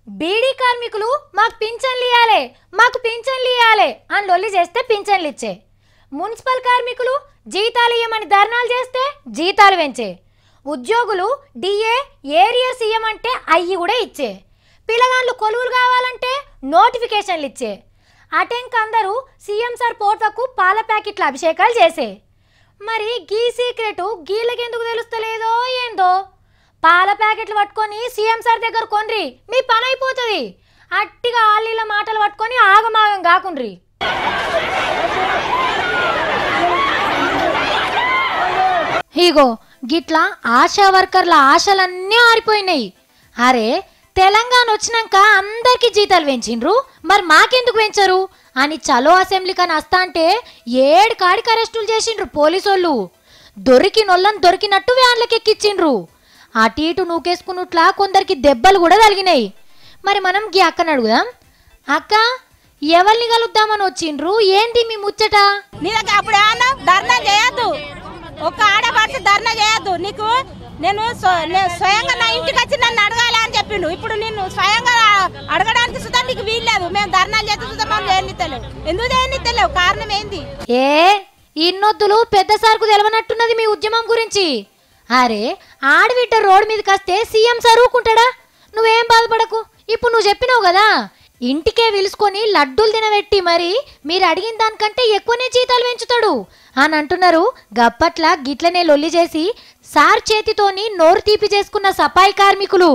బీడీ కార్మికులు మాకు పింఛన్లు ఇయ్యాలి, మాకు పింఛన్లు ఇయ్యాలి అని లొల్లి చేస్తే పింఛన్లు ఇచ్చే. మున్సిపల్ కార్మికులు జీతాలు ఇయ్యమని ధర్నాలు చేస్తే జీతాలు పెంచే. ఉద్యోగులు డిఏ ఏరియర్స్ ఇయ్యమంటే అయ్యి కూడా ఇచ్చే. పిల్లగాళ్ళు కొలువులు కావాలంటే నోటిఫికేషన్లు ఇచ్చే. అటెంక్ అందరూ సీఎం సార్ పోటకు పాల ప్యాకెట్ల అభిషేకాలు చేసే. మరి గీ సీక్రెట్ గీళ్ళకెందుకు తెలుస్తలేదో ఏందో. పాల ప్యాకెట్లు పట్టుకొని సీఎం సార్ దగ్గర కొన్రి, మీ పని అయిపోతుంది. అట్టిగా ఆళ్ళ మాటలు పట్టుకొని ఆగమాగం కాకుండ్రి. ఇగో గిట్లా ఆశా వర్కర్ల ఆశలన్నీ ఆరిపోయినాయి. అరే తెలంగాణ వచ్చినాక అందరికి జీతాలు పెంచిండ్రు, మరి మాకెందుకు పెంచరు అని చలో అసెంబ్లీ కానీ వస్తా అంటే 7 కాడికి అరెస్టులు చేసిండ్రు పోలీసోళ్ళు. దొరికినోళ్ళని దొరికినట్టు వ్యాన్లకి ఎక్కిచ్చిండ్రు. అటు ఇటు నూకేసుకున్నట్లా కొందరికి దెబ్బలు కూడా తగిలినాయి. మరి మనం గీ అక్కని అడుగుదాం. అక్క, ఎవరిని కలుద్దామని వచ్చిండ్రు, ఏంటి మీ ముచ్చట? అప్పుడు ఏమన్నా ధర్నా చేయొద్దు, ఒక ఆడపడితే ధర్నా చేయొద్దు. నీకు నేను స్వయంగా నా ఇంటికి వచ్చి నన్ను అడగాలి అని చెప్పిండు. ఇప్పుడు నిన్ను స్వయంగా అడగడానికి సుధా నీకు వీల్లేదు. మేము ధర్నాలు చేస్తే సుధా మనం చేయనిత్తలేవు. ఎందుకు చేయనిత్తలేవు? కారణం ఏంది? ఇన్నొద్దులు పెద్ద సార్కు తెలవనట్టున్నది మీ ఉద్యమం గురించి. అరే ఆడవిట్ట రోడ్ మీదకి వస్తే సీఎం సార్ ఊరుకుంటాడా? నువ్వేం బాధపడకు. ఇప్పుడు నువ్వు చెప్పినావు కదా, ఇంటికే పిలుచుకొని లడ్డూలు తినబెట్టి మరి మీరు అడిగిన దానికంటే ఎక్కువనే జీతాలు పెంచుతాడు అని అంటున్నారు. గప్పట్ల గిట్లనే లొల్లి చేసి సార్ చేతితోని నోరు తీపి చేసుకున్న సఫాయి కార్మికులు.